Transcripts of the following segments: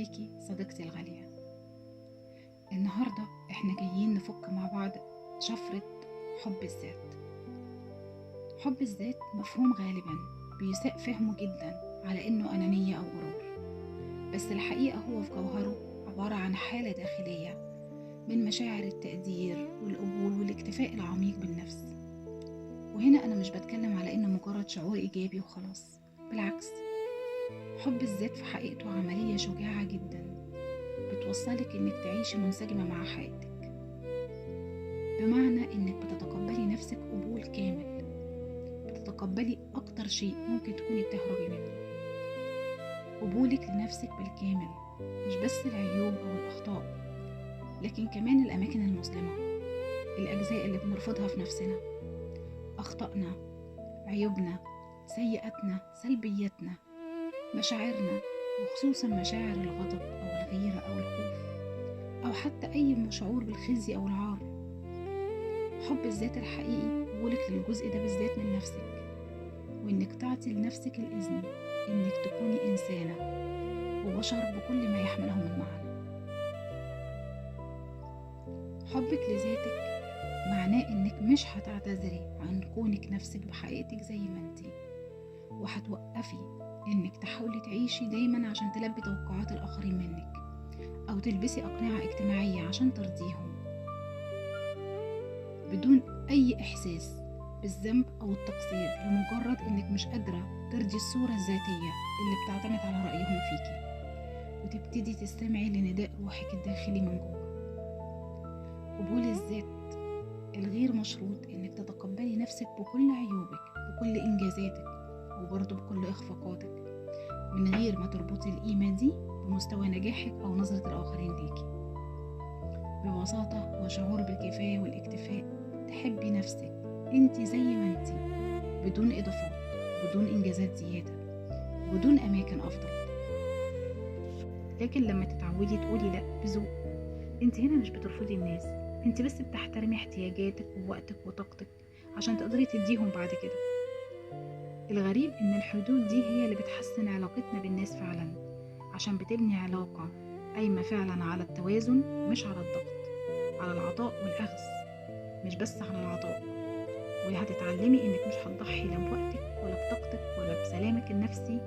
بيكي صديقتي الغالية. النهاردة احنا جايين نفك مع بعض شفرة حب الذات. حب الذات مفهوم غالبا بيساء فهمه جدا على انه انانية او غرور، بس الحقيقة هو في جوهره عبارة عن حالة داخلية من مشاعر التقدير والقبول والاكتفاء العميق بالنفس. وهنا انا مش بتكلم على انه مجرد شعور ايجابي وخلاص، بالعكس، حب الذات في حقيقته عملية شجاعة جدا بتوصلك انك تعيشي منسجمة مع حياتك، بمعنى انك بتتقبلي نفسك قبول كامل، بتتقبلي اكتر شيء ممكن تكوني بتهربي منه، قبولك لنفسك بالكامل، مش بس العيوب او الاخطاء، لكن كمان الاماكن المظلمة، الاجزاء اللي بنرفضها في نفسنا، اخطائنا، عيوبنا، سيئاتنا، سلبياتنا، مشاعرنا، وخصوصا مشاعر الغضب او الغيرة او الخوف، او حتى اي شعور بالخزي او العار. حب الذات الحقيقي قبولك للجزء ده بالذات من نفسك، وانك تعطي لنفسك الاذن انك تكوني انسانة وبشر بكل ما يحمله من معنى. حبك لذاتك معناه انك مش هتعتذري عن كونك نفسك بحقيقتك زي ما انتي، وهتوقفي انك تحاولي تعيشي دايما عشان تلبي توقعات الاخرين منك، او تلبسي اقنعة اجتماعية عشان ترضيهم، بدون اي احساس بالذنب او التقصير، لمجرد انك مش قادرة ترضي الصورة الذاتية اللي بتعتمد على رأيهم فيكي، وتبتدي تستمعي لنداء روحك الداخلي من جوه. قبول الذات الغير مشروط انك تتقبلي نفسك بكل عيوبك، بكل انجازاتك، وبرضه بكل اخفاقاتك، من غير ما تربطي القيمة دي بمستوى نجاحك او نظرة الاخرين ليكي. ببساطة وشعور بالكفاية والاكتفاء تحبي نفسك انتي زي ما انتي، بدون اضافات، بدون انجازات زيادة، بدون اماكن افضل. لكن لما تتعودي تقولي لا بذوق، انتي هنا مش بترفضي الناس، انتي بس بتحترمي احتياجاتك ووقتك وطاقتك عشان تقدري تديهم بعد كده. الغريب ان الحدود دي هي اللي بتحسن علاقتنا بالناس فعلا، عشان بتبني علاقة قايمة فعلا على التوازن مش على الضغط، على العطاء والأخذ، مش بس على العطاء. وهتتعلمي انك مش هتضحي لا بوقتك ولا بطاقتك ولا بسلامك النفسي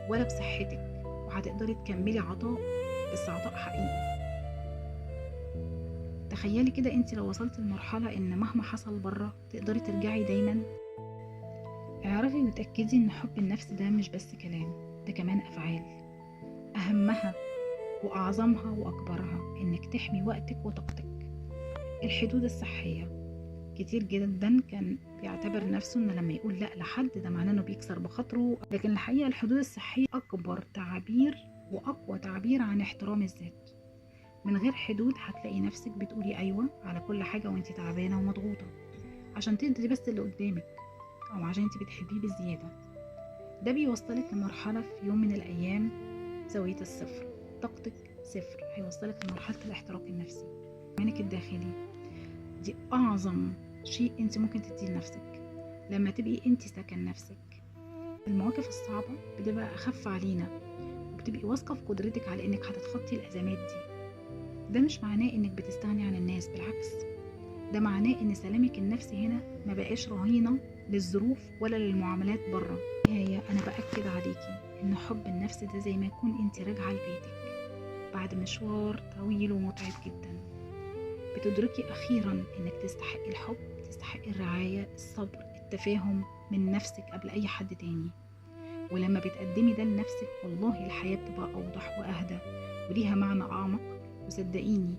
ولا بصحتك، وهتقدري تكملي عطاء، بس عطاء حقيقي. تخيلي كده انت لو وصلت لمرحلة ان مهما حصل بره تقدري ترجعي دايما. اعرفي وتأكدي ان حب النفس ده مش بس كلام، ده كمان افعال، اهمها واعظمها واكبرها انك تحمي وقتك وطاقتك. الحدود الصحية، كتير جدا كان بيعتبر نفسه ان لما يقول لا لحد ده معناه انه بيكسر بخاطره، لكن الحقيقة الحدود الصحية اكبر تعبير واقوى تعبير عن احترام الذات. من غير حدود هتلاقي نفسك بتقولي ايوه على كل حاجة وانتي تعبانة ومضغوطة، عشان تقدري بس اللي قدامك، او عشان انتي بتحبيه بزيادة. ده بيوصلك لمرحلة في يوم من الايام زاوية الصفر، طاقتك صفر، هيوصلك لمرحلة الاحتراق النفسي. ايمانك الداخلي دي اعظم شيء انت ممكن تديه لنفسك. لما تبقي انت سكن نفسك، المواقف الصعبة بتبقى اخف علينا، وبتبقي واثقة في قدرتك على انك هتتخطي الازمات دي. ده مش معناه انك بتستغني عن الناس، بالعكس، ده معناه ان سلامك النفسي هنا ما بقاش رهينة للظروف ولا للمعاملات بره. هي انا باكد عليكي ان حب النفس ده زي ما يكون انت راجعة لبيتك بعد مشوار طويل ومتعب جدا، بتدركي أخيرا إنك تستحقي الحب، تستحقي الرعاية، الصبر، التفاهم من نفسك قبل أي حد تاني. ولما بتقدمي ده لنفسك والله الحياة بتبقى أوضح وأهدى وليها معنى أعمق. وصدقيني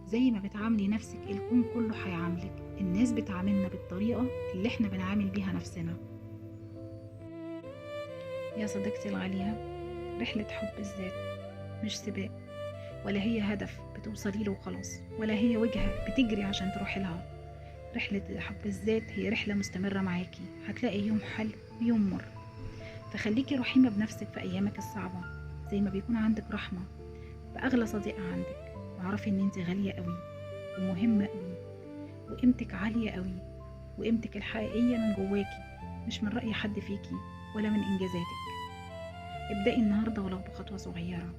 زي ما بتعاملي نفسك الكون كله هيعاملك، الناس بتعاملنا بالطريقة اللي احنا بنعامل بيها نفسنا. يا صديقتي الغالية، رحلة حب الذات مش سباق، ولا هي هدف بتوصلي له وخلاص، ولا هي وجهة بتجري عشان تروحي لها. رحلة حب الذات هي رحلة مستمرة معاكي، هتلاقي يوم حلو ويوم مر. فخليكي رحيمة بنفسك في أيامك الصعبة، زي ما بيكون عندك رحمة بأغلى صديقة عندك. واعرفي إن انت غالية قوي ومهمة قوي، وقيمتك عالية قوي، وقيمتك الحقيقية من جواكي، مش من رأي حد فيكي ولا من إنجازاتك. ابدأي النهاردة ولو بخطوة صغيرة،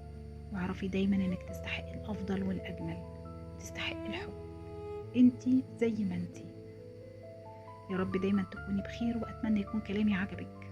واعرفي دايما انك تستحقي الافضل والاجمل، تستحقي الحب انتي زي ما انتي. يا رب دايما تكوني بخير، واتمنى يكون كلامي عجبك.